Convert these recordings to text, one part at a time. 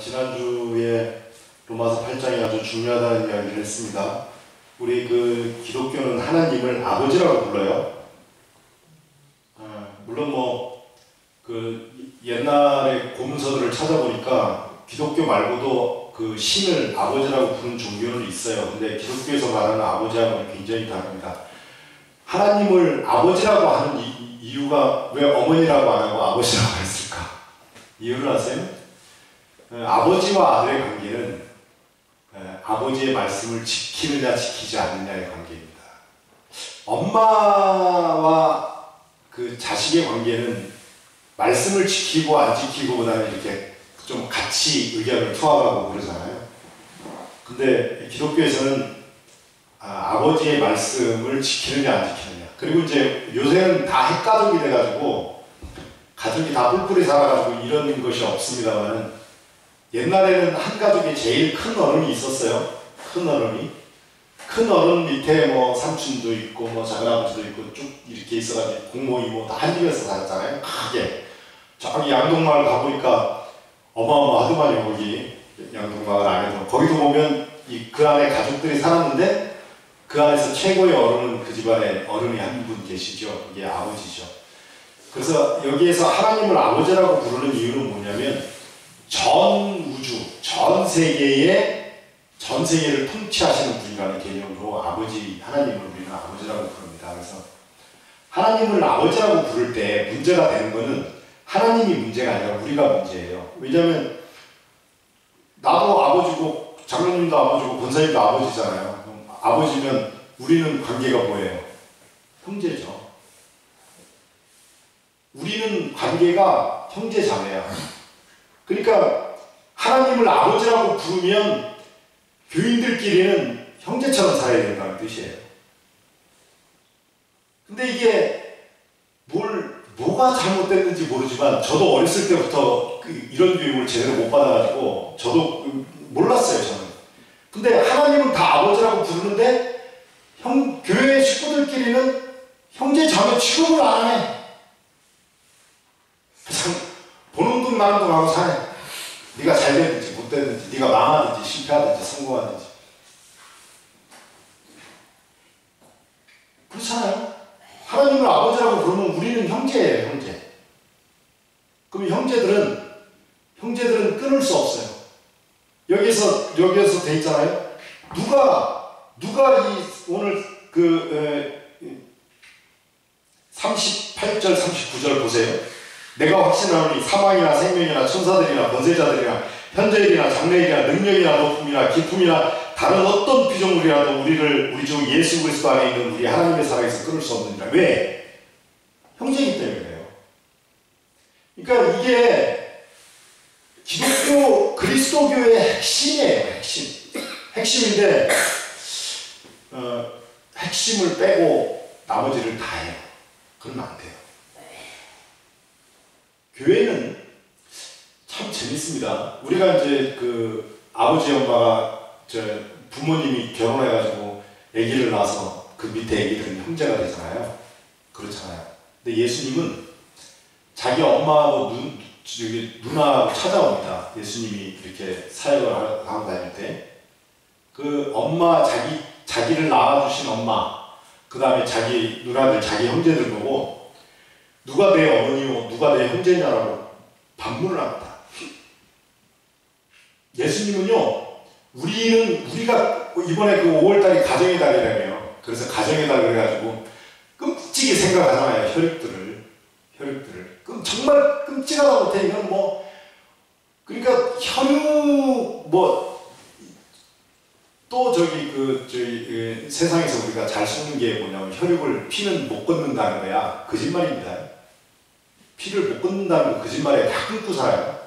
지난주에 로마서 8장이 아주 중요하다는 이야기를 했습니다. 우리 기독교는 하나님을 아버지라고 불러요. 물론 옛날에 고문서들을 찾아보니까 기독교 말고도 신을 아버지라고 부르는 종교는 있어요. 근데 기독교에서 말하는 아버지하고는 굉장히 다릅니다. 하나님을 아버지라고 하는 이유가 왜 어머니라고 안 하고 아버지라고 했을까? 이유를 아세요? 아버지와 아들의 관계는 아버지의 말씀을 지키느냐 지키지 않느냐의 관계입니다. 엄마와 자식의 관계는 말씀을 지키고 안 지키고보다는 이렇게 좀 같이 의견을 투합하고 그러잖아요. 근데 기독교에서는 아버지의 말씀을 지키느냐 안 지키느냐. 그리고 이제 요새는 다 핵가족이 돼가지고 가족이 다 뿔뿔이 살아가지고 이런 것이 없습니다만은 옛날에는 한 가족에 제일 큰 어른이 있었어요. 큰 어른 밑에 삼촌도 있고 작은아버지도 있고 쭉 이렇게 있어가지고 공모 이모 다 한 집에서 살았잖아요. 크게. 저기 양동마을 가보니까 어마어마하더만요. 거기 양동마을 안에도. 거기도 보면 그 안에 가족들이 살았는데 그 안에서 최고의 어른은 그 집안에 어른이 한 분 계시죠. 이게 아버지죠. 그래서 여기에서 하나님을 아버지라고 부르는 이유는 뭐냐면 전 우주, 전 세계를 통치하시는 분이라는 개념으로 하나님을 우리는 아버지라고 부릅니다. 그래서 하나님을 아버지라고 부를 때 문제가 되는 것은 하나님이 문제가 아니라 우리가 문제예요. 왜냐하면 나도 아버지고 장로님도 아버지고 권사님도 아버지잖아요. 그럼 아버지면 우리는 관계가 뭐예요? 형제죠. 우리는 관계가 형제 자매야. 그러니까 하나님을 아버지라고 부르면 교인들끼리는 형제처럼 살아야 된다는 뜻이에요. 근데 이게 뭐가 잘못됐는지 모르지만 저도 어렸을 때부터 이런 교육을 제대로 못 받아가지고 저도 몰랐어요. 저는. 근데 하나님은 다 아버지라고 부르는데 교회 식구들끼리는 형제 자매 취급을 안 하네. 그냥 보는 둥 마는 둥 하고 사네. 네가 잘 되든지 못 되든지 네가 망하든지 실패하든지 성공하든지. 그렇잖아요. 하나님을 아버지라고 부르면 우리는 형제예요. 형제. 그럼 형제들은 끊을 수 없어요. 여기서 돼 있잖아요. 누가 오늘 38절 39절 보세요. 내가 확신하노니 사망이나 생명이나 천사들이나 권세자들이나 현재일이나 장래일이나 능력이나 높음이나 기품이나 다른 어떤 피조물이라도 우리 주 예수 그리스도 안에 있는 우리 하나님의 사랑에서 끊을 수 없느니라. 왜? 형제이기 때문에 그래요. 그러니까 이게 기독교 그리스도교의 핵심이에요. 핵심인데 핵심을 빼고 나머지를 다 해요. 그러면 안 돼요. 교회는 참 재밌습니다. 우리가 이제 아버지 엄마가 부모님이 결혼해가지고 아기를 낳아서 그 밑에 아기들은 형제가 되잖아요. 그렇잖아요. 근데 예수님은 자기 엄마하고 누나하고 찾아옵니다. 예수님이 이렇게 사역을 하고 다닐 때 엄마 자기를 낳아주신 엄마, 그 다음에 자기 누나들, 자기 형제들 보고 누가 내 어머니요, 누가 내 형제냐라고 반문을 합니다. 예수님은요, 우리가 이번에 5월달이 가정의 달이라며요. 그래서 가정의 달 그래가지고 끔찍이 생각하잖아요. 혈육들을. 정말 끔찍하다 못해. 이건 그러니까 혈육 또 저희 세상에서 우리가 잘 쓰는 게 뭐냐면 혈육을 피는 못 걷는다는 거야. 거짓말입니다. 피를 못 걷는다는 거 거짓말이에요. 다 끊고 살아요.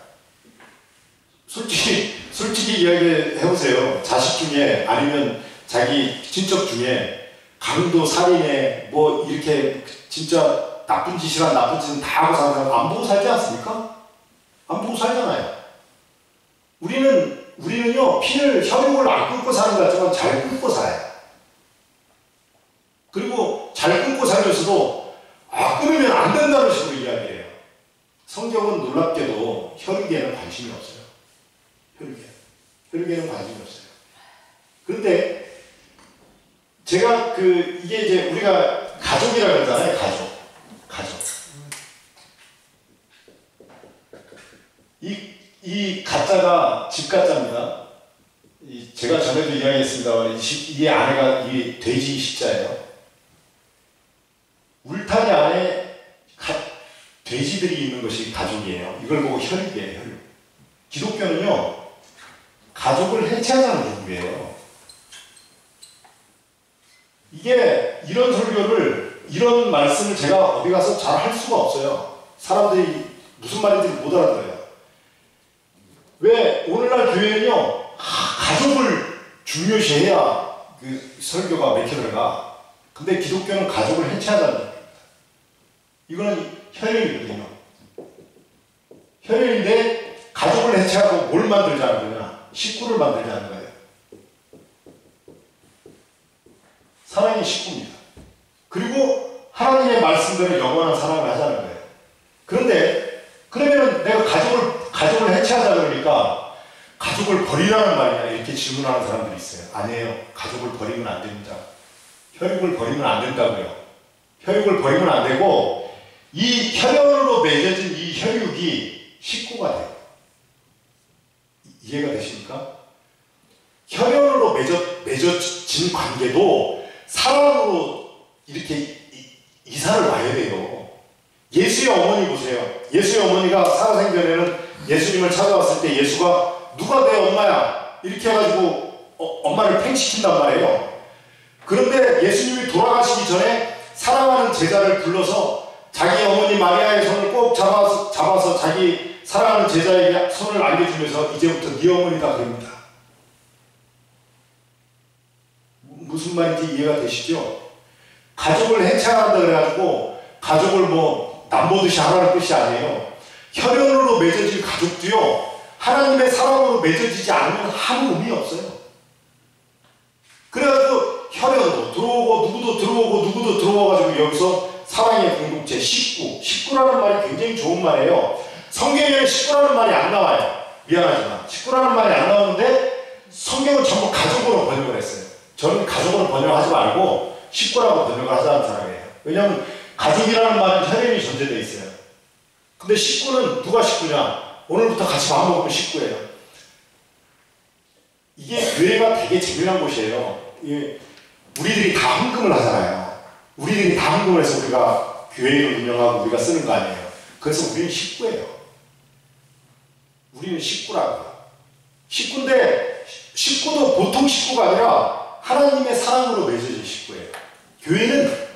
솔직히 이야기해보세요. 자식 중에 아니면 자기 친척 중에 강도, 살인에 이렇게 진짜 나쁜 짓이란 나쁜 짓은 다 하고 사는 사람 안 보고 살지 않습니까? 안 보고 살잖아요. 우리는요, 혈육을 안 끊고 사는 것 같지만 잘 끊고 살아요. 그리고 잘 끊고 살면서도 끊으면 안 된다는 식으로 이야기해요. 성경은 놀랍게도 혈육에는 관심이 없어요. 혈육에는 관심이 없어요. 그런데 제가 이게 이제 우리가 가족이라 그러잖아요. 가족. 이 가짜가 집가짜입니다. 제가 전에도 이야기했습니다. 이 안에가 이 돼지 십자예요. 울타리 안에 돼지들이 있는 것이 가족이에요. 이걸 보고 혈육이에요. 혈육. 기독교는요, 가족을 해체하자는 종교예요. 이게 이런 설교를, 이런 말씀을 제가 어디 가서 잘 할 수가 없어요. 사람들이 무슨 말인지 못 알아들어요. 왜 오늘날 교회는요, 가족을 중요시해야 그 설교가 맥혀들어가. 근데 기독교는 가족을 해체하자는 겁니다. 이거는 혈육이거든요. 혈육인데 가족을 해체하고 뭘 만들자는 거냐? 식구를 만들자는 거예요. 사랑이 식구입니다. 그리고 하나님의 말씀대로 영원한 사랑을 하자는 거예요. 그런데 그러면 내가 가족을 해체하자 그러니까 가족을 버리라는 말이냐 이렇게 질문하는 사람들이 있어요. 아니에요. 가족을 버리면 안 됩니다. 혈육을 버리면 안 된다고요. 혈육을 버리면 안 되고 이 혈연으로 맺어진 이 혈육이 식구가 돼요. 이해가 되십니까? 혈연으로 맺어진 관계도 사랑으로 이렇게 이사를 와야 돼요. 예수의 어머니 보세요. 예수의 어머니가 살아생전에는 예수님을 찾아왔을 때 예수가 누가 내 엄마야? 이렇게 해가지고 엄마를 팽시킨단 말이에요. 그런데 예수님이 돌아가시기 전에 사랑하는 제자를 불러서 자기 어머니 마리아의 손을 꼭 잡아서 자기 사랑하는 제자에게 손을 알려주면서 이제부터 네 어머니다 그럽니다. 무슨 말인지 이해가 되시죠? 가족을 해체한다 그래가지고 가족을 남보듯이 하라는 뜻이 아니에요. 혈연으로 맺어진 가족도요, 하나님의 사랑으로 맺어지지 않으면 아무 의미 없어요. 그래가지고 혈연도 들어오고 누구도 들어와가지고 여기서 사랑의 공동체, 식구라는 말이 굉장히 좋은 말이에요. 성경에는 식구라는 말이 안 나와요. 미안하지만 식구라는 말이 안 나오는데 성경은 전부 가족으로 번역을 했어요. 저는 가족으로 번역하지 말고 식구라고 번역을 하자는 사람이에요. 왜냐하면 가족이라는 말은 혈연이 전제되어 있어요. 근데 식구는 누가 식구냐? 오늘부터 같이 밥 먹으면 식구예요. 이게 교회가 되게 재미난 곳이에요. 우리들이 다 헌금을 하잖아요. 우리들이 다 헌금을 해서 우리가 교회를 운영하고 우리가 쓰는 거 아니에요. 그래서 우리는 식구예요. 우리는 식구라고요. 식구인데 식구도 보통 식구가 아니라 하나님의 사랑으로 맺어진 식구예요. 교회는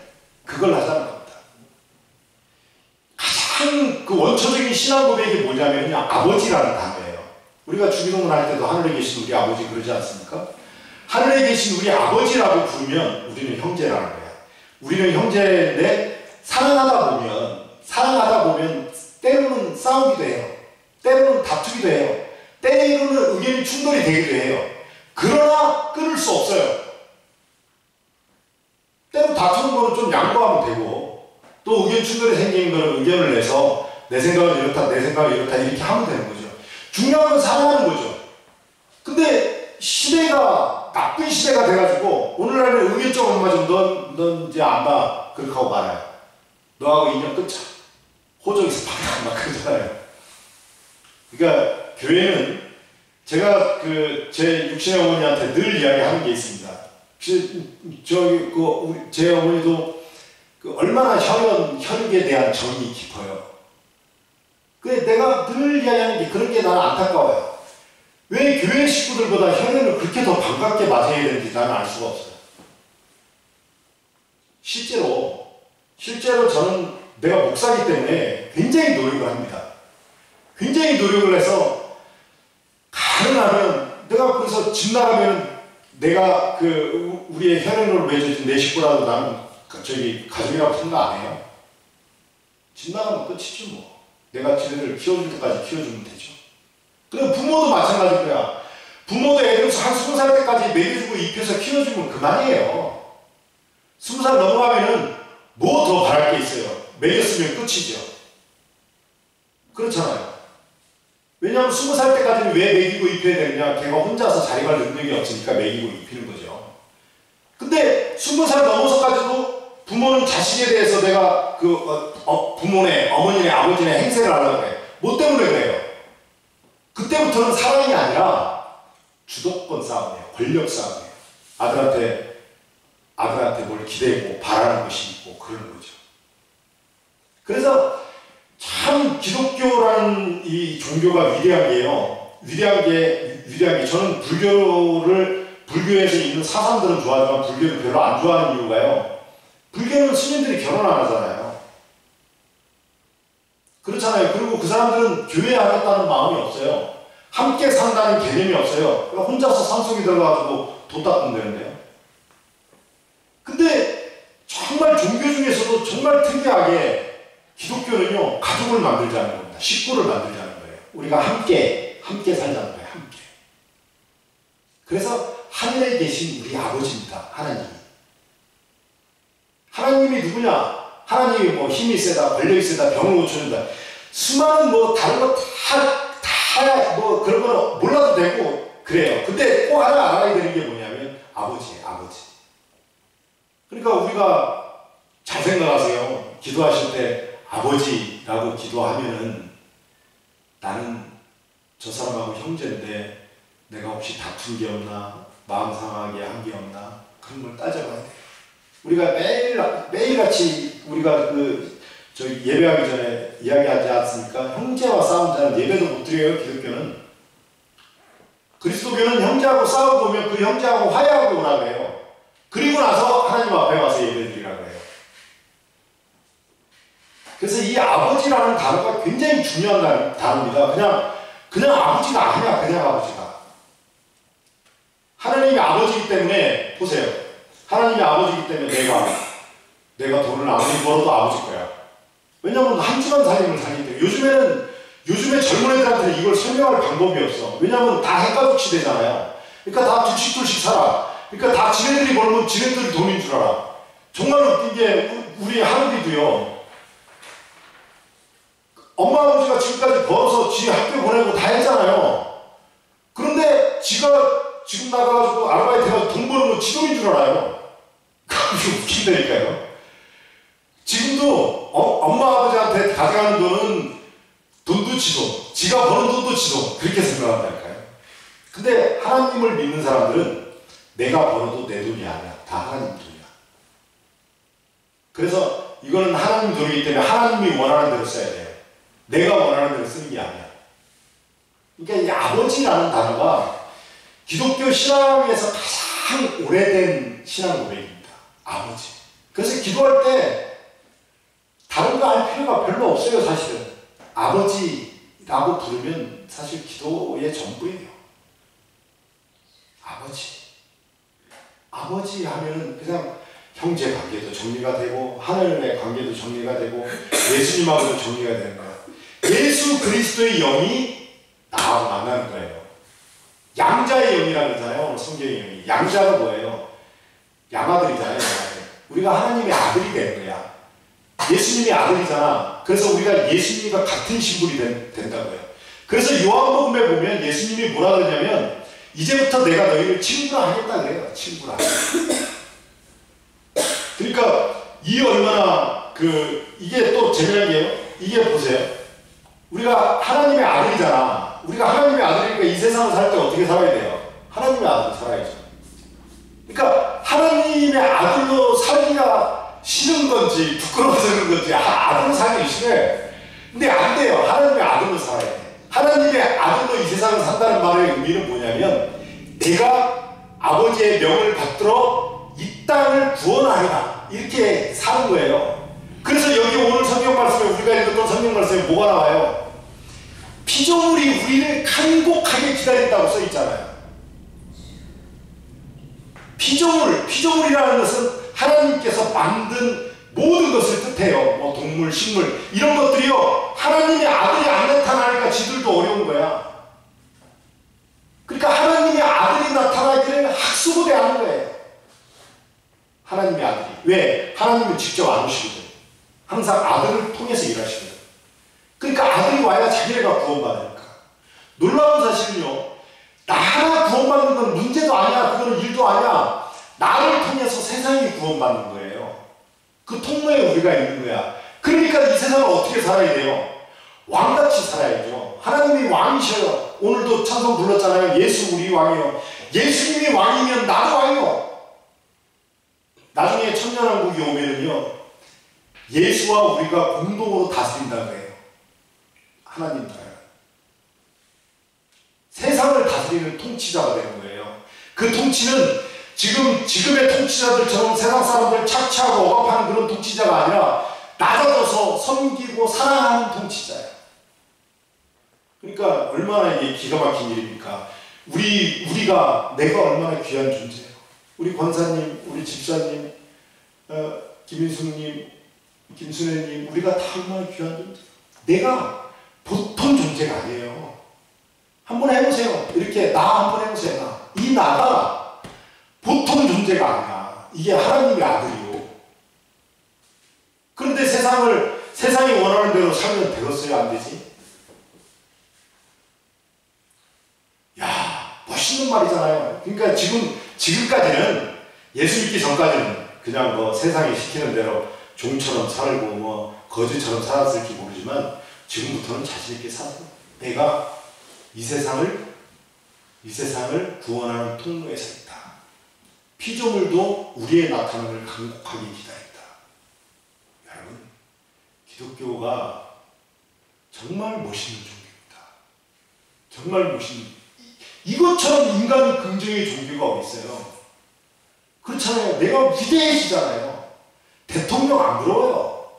그걸 하자는 겁니다. 가장 그 원초적인 신앙 고백이 뭐냐면요, 아버지라는 단어예요. 우리가 주기도문 할 때도 하늘에 계신 우리 아버지 그러지 않습니까? 하늘에 계신 우리 아버지라고 부르면 우리는 형제라는 거예요. 우리는 형제인데 사랑하다 보면 때로는 싸우기도 해요. 때로는 다투기도 해요. 때로는 의견이 충돌이 되기도 해요. 그러나 끊을 수 없어요. 때로 다투는 거는 좀 양보하면 되고, 또 의견 충돌이 생기는 거는 의견을 내서 내 생각은 이렇다, 내 생각은 이렇다 이렇게 하면 되는 거죠. 중요한 건 사랑하는 거죠. 근데 시대가 나쁜 시대가 돼가지고 오늘날은 의견 좀 맞으면 넌 이제 안 봐. 그렇게 하고 말아요. 너하고 인연 끊자. 호적에서 막 그러잖아요. 그러니까 교회는 제가 제 육신의 어머니한테 늘 이야기하는 게 있습니다. 제 어머니도 얼마나 혈육에 대한 정이 깊어요. 그래 내가 늘 이야기하는 게 그런 게 나는 안타까워요. 왜 교회 식구들보다 혈연을 그렇게 더 반갑게 맞이해야 되는지 나는 알 수가 없어요. 실제로 저는 내가 목사이기 때문에 굉장히 노력을 합니다. 굉장히 노력을 해서 가능하면 내가 그래서 집 나가면 내가 우리의 혈연으로 맺어진 내 식구라도 나는 가족이라고 생각 안 해요. 집 나가면 끝이죠 뭐. 내가 지네들 키워줄 때까지 키워주면 되죠. 그리고 부모도 마찬가지일 거야. 부모도 애들 한 20살 때까지 먹여주고 입혀서 키워주면 그만이에요. 20살 넘어가면은 뭐 더 바랄 게 있어요. 먹였으면 끝이죠. 그렇잖아요. 왜냐하면 왜냐하면 20살 때까지는 왜 먹이고 입혀야 되느냐? 걔가 혼자서 자리 갈 능력이 없으니까 먹이고 입히는 거죠. 근데 20살 넘어서까지도 부모는 자식에 대해서 내가 부모네, 어머니네, 아버지네 행세를 하려고 그래. 뭐 때문에 그래요? 그때부터는 사랑이 아니라 주도권 싸움이에요. 권력 싸움이에요. 아들한테 뭘 기대고 바라는 것이 있고 그러는 거죠. 그래서 참 기독교라는 이 종교가 위대한 게요. 위대한 게 저는 불교에서 있는 사상들은 좋아하지만 불교를 별로 안 좋아하는 이유가요. 불교는 스님들이 결혼 안 하잖아요. 그렇잖아요. 그리고 그 사람들은 교회 하겠다는 마음이 없어요. 함께 산다는 개념이 없어요. 그러니까 혼자서 산속에 들어가가지고 돈 닦으면 되는데요. 근데 정말 종교 중에서도 정말 특이하게 기독교는요, 가족을 만들자는 겁니다. 식구를 만들자는 거예요. 우리가 함께 살자는 거예요. 함께. 그래서 하늘에 계신 우리 아버지입니다. 하나님이 누구냐? 하나님이 뭐 힘이 세다, 권력이 세다, 병을 고쳐준다. 수많은 뭐 다른 거 다 뭐 그런 건 몰라도 되고 그래요. 근데 꼭 하나 알아야 되는 게 뭐냐면 아버지예요. 아버지. 그러니까 우리가 잘 생각하세요. 기도하실 때 아버지라고 기도하면은 나는 저 사람하고 형제인데 내가 혹시 다툰 게 없나, 마음 상하게 한 게 없나 그런 걸 따져봐야 돼요. 우리가 매일같이 우리가 저 예배하기 전에 이야기하지 않습니까? 형제와 싸운 자는 예배도 못 드려요. 기독교는. 그리스도교는 형제하고 싸우고 오면 그 형제하고 화해하고 오라고 해요. 그리고 나서 하나님 앞에 와서 예배 드리라고 해요. 그래서 이 아버지라는 단어가 굉장히 중요한 단어입니다. 그냥 아버지가 아니야. 그냥 아버지가. 하나님이 아버지이기 때문에 보세요. 하나님이 아버지이기 때문에 내가 돈을 아무리 벌어도 아버지 거야. 왜냐면 한 집안 살림을 살기 때문에 요즘에 젊은 애들한테는 이걸 설명할 방법이 없어. 왜냐면 다 핵가족 시대잖아요. 그러니까 다 둘씩 살아. 그러니까 다 지네들이 벌면 지네들이 돈인 줄 알아. 정말 웃긴 게 우리 하늘이도요. 엄마 아버지가 지금까지 벌어서 지 학교 보내고 다 했잖아요. 그런데 지가 지금 나가가지고 아르바이트 해가지고 돈 버는 건 지 돈인 줄 알아요. 그게 웃긴다니까요. 지금도 엄마 아버지한테 가져가는 돈도 지 돈, 지가 버는 돈도 지 돈, 그렇게 생각한다니까요. 근데 하나님을 믿는 사람들은 내가 벌어도 내 돈이 아니야. 다 하나님 돈이야. 그래서 이거는 하나님 돈이기 때문에 하나님이 원하는 대로 써야 돼요. 내가 원하는 대로 쓰는 게 아니야. 그러니까 이 아버지라는 단어가 기독교 신앙에서 가장 오래된 신앙 고백입니다. 아버지. 그래서 기도할 때 다른 거 알 필요가 별로 없어요. 사실은. 아버지라고 부르면 사실 기도의 전부예요. 아버지 하면은 그냥 형제 관계도 정리가 되고 하늘의 관계도 정리가 되고 예수님하고도 정리가 되는 거예요. 예수 그리스도의 영이 나하고 만나는 거예요. 양자의 영이라고 그러잖아요. 성경의 영이. 양자가 뭐예요? 양아들이잖아요. 우리가 하나님의 아들이 되는 거야. 예수님이 아들이잖아. 그래서 우리가 예수님과 같은 신분이 된다고요. 그래서 요한복음에 보면 예수님이 뭐라 그러냐면 이제부터 내가 너희를 친구라 하겠다 그래요. 친구라. 그러니까 이 얼마나 이게 또 재미난 게요. 이게 보세요. 우리가 하나님의 아들이잖아. 우리가 하나님의 아들이니까 이 세상을 살 때 어떻게 살아야 돼요? 하나님의 아들로 살아야죠. 그러니까 하나님의 아들로 살기가 싫은 건지 부끄러워서 그런 건지 아들로 살기 싫어요. 근데 안 돼요. 하나님의 아들로 살아야 돼. 하나님의 아들로 이 세상을 산다는 말의 의미는 뭐냐면 내가 아버지의 명을 받들어 이 땅을 구원하리라 이렇게 사는 거예요. 그래서 여기 오늘 성경 말씀에 우리가 읽었던 성경 말씀에 뭐가 나와요? 피조물이 우리를 간곡하게 기다린다고 써 있잖아요. 피조물이라는 것은 하나님께서 만든 모든 것을 뜻해요. 뭐 동물, 식물 이런 것들이요. 하나님의 아들이 안 나타나니까 지들도 어려운 거야. 그러니까 하나님의 아들이 나타나기를 학수고대 하는 거예요. 하나님의 아들이. 왜? 하나님은 직접 안 오시거든. 항상 아들을 통해서 일하시거든. 그러니까 아들이 와야 자기네가 구원받으니까. 놀라운 사실은요, 나 하나 구원받는 건 문제도 아니야. 그건 일도 아니야. 나를 통해서 세상이 구원받는 거예요. 그 통로에 우리가 있는 거야. 그러니까 이 세상을 어떻게 살아야 돼요? 왕같이 살아야죠. 하나님이 왕이셔요. 오늘도 찬송 불렀잖아요. 예수 우리 왕이요. 예수님이 왕이면 나도 왕이요. 나중에 천년왕국이 오면은요, 예수와 우리가 공동으로 다스린다고 해요. 하나님 나라. 세상을 다스리는 통치자가 되는 거예요. 그 통치는 지금의 통치자들처럼 세상 사람들 착취하고 억압하는 그런 통치자가 아니라 낮아져서 섬기고 사랑하는 통치자예요. 그러니까 얼마나 이게 기가 막힌 일입니까? 내가 얼마나 귀한 존재예요. 우리 권사님, 우리 집사님, 김인숙님, 김순애님, 우리가 다 얼마나 귀한 존재예요. 내가 보통 존재가 아니에요. 한번 해보세요. 이렇게 나 한번 해보세요. 이 나가 보통 존재가 아니야. 이게 하나님의 아들이요. 그런데 세상이 원하는 대로 살면 되겠어요? 안 되지? 야, 멋있는 말이잖아요. 그러니까 지금까지는, 예수 믿기 전까지는 그냥 뭐 세상이 시키는 대로 종처럼 살고 뭐 거지처럼 살았을지 모르지만, 지금부터는 자신있게 살고, 내가 이 세상을 구원하는 통로에 서 있다. 피조물도 우리의 나타남을 간곡하게 기다린다. 여러분, 기독교가 정말 멋있는 종교입니다. 정말 멋있는, 이것처럼 인간이 긍정의 종교가 어디 있어요? 그렇잖아요. 내가 위대해지잖아요. 대통령 안 부러워요.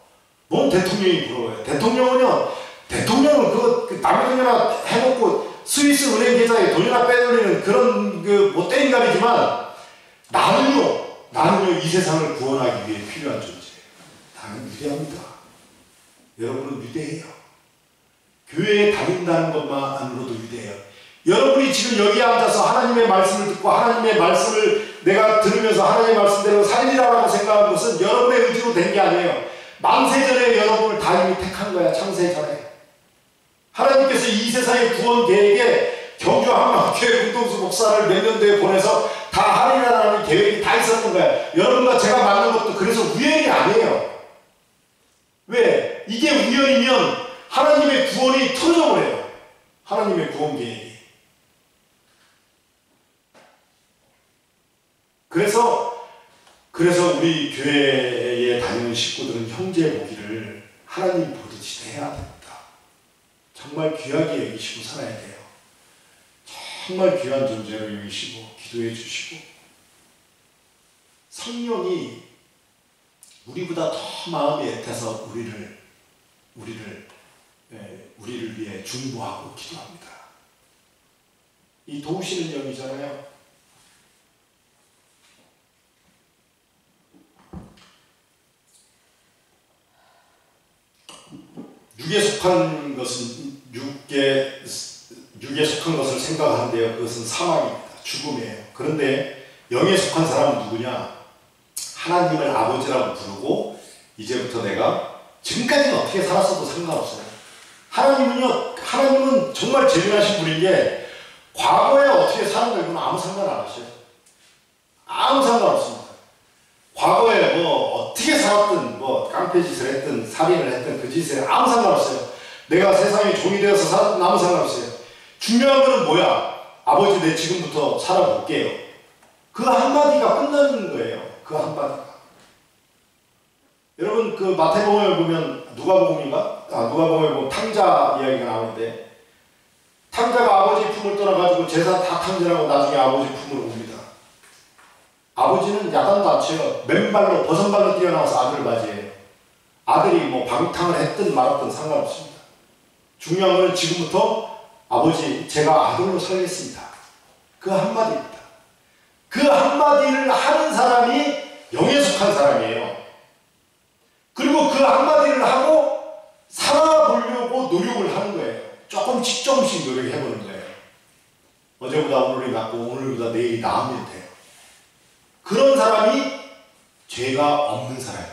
뭔 대통령이 부러워요? 대통령은 그 남의 돈이나 해먹고 스위스 은행 계좌에 돈이나 빼돌리는 그런 못된 인간이지만, 나는요 이 세상을 구원하기 위해 필요한 존재예요. 나는 위대합니다. 여러분은 위대해요. 교회에 다닌다는 것만으로도 위대해요. 여러분이 지금 여기 앉아서 하나님의 말씀을 듣고 하나님의 말씀을 내가 들으면서 하나님의 말씀대로 살리라고 생각한 것은 여러분의 의지로 된 게 아니에요. 만세전에 여러분을 다 이미 택한 거야. 창세전에. 하나님께서 이 세상의 구원 계획에 경주 한마교회 공동수 목사를 몇 년도에 보내서 다 하리라는 계획이 다 있었던 거야. 여러분과 제가 만난 것도 그래서 우연이 아니에요. 왜? 이게 우연이면 하나님의 구원이 터져버려요. 하나님의 구원 계획이. 그래서 우리 교회에 다니는 식구들은 형제 보기를 하나님 보듯이 해야 됩니다. 정말 귀하게 여기시고 살아야 돼요. 정말 귀한 존재로 여기시고 기도해 주시고, 성령이 우리보다 더 마음이 애타서 우리를 위해 중보하고 기도합니다. 이 도우시는 영이잖아요. 육에 속한 것을 생각하는데요. 그것은 사망입니다. 죽음이에요. 그런데 영에 속한 사람은 누구냐? 하나님을 아버지라고 부르고, 이제부터 내가 지금까지는 어떻게 살았어도 상관없어요. 하나님은 정말 재미나신 분인 게, 과거에 어떻게 사는 거는 아무 상관 안 하셔요. 아무 상관없습니다. 과거에 뭐 어떻게 살았든, 뭐 깡패짓을 했든 살인을 했든 그 짓을 아무 상관없어요. 내가 세상에 종이 되어서 살았든 아무 상관없어요. 중요한 거는 뭐야? 아버지, 내 지금부터 살아볼게요. 그 한마디가 끝나는 거예요. 그 한마디가. 여러분, 그 마태복음에 보면 누가복음인가? 누가복음에 보면 탕자 이야기가 나오는데, 탕자가 아버지 품을 떠나가지고 제사 다 탕진하고 나중에 아버지 품으로 옵니다. 아버지는 야단도 안 쳐요. 맨발로 버선발로 뛰어나와서 아들을 맞이해요. 아들이 뭐 방탕을 했든 말았든 상관없습니다. 중요한 것은 지금부터 아버지, 제가 아들로 살겠습니다. 그 한마디입니다. 그 한마디를 하는 사람이 영에 속한 사람이에요. 그리고 그 한마디를 하고 살아보려고 노력을 하는 거예요. 조금씩 노력해보는 거예요. 어제보다 오늘이 낫고 오늘보다 내일이 나으면 돼요. 그런 사람이 죄가 없는 사람이에요.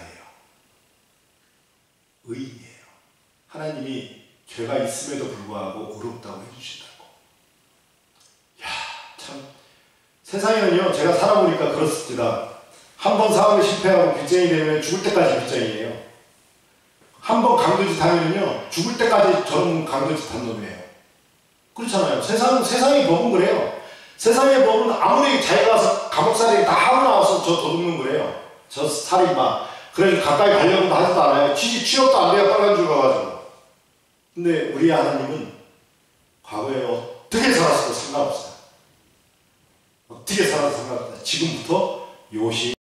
의인이에요. 하나님이 죄가 있음에도 불구하고 의롭다고 해주신다고. 세상에는요, 제가 살아보니까 그렇습니다. 한 번 사업에 실패하고 빚쟁이 되면 죽을 때까지 빚쟁이에요. 한 번 강도짓 하면요, 죽을 때까지 저는 강도짓 한 놈이에요. 그렇잖아요. 세상의 법은 그래요. 세상의 법은 아무리 자기가 가서 감옥살이 다 하고 나와서 저 도둑놈 그래요. 저 살인마. 그래서 가까이 가려고도 하지도 않아요. 취업도 안 돼요. 빨간 줄 가가지고. 근데 우리 하나님은 과거에 어떻게 살았어도 상관없어요. 어떻게 살아도 상관없어요. 지금부터 요시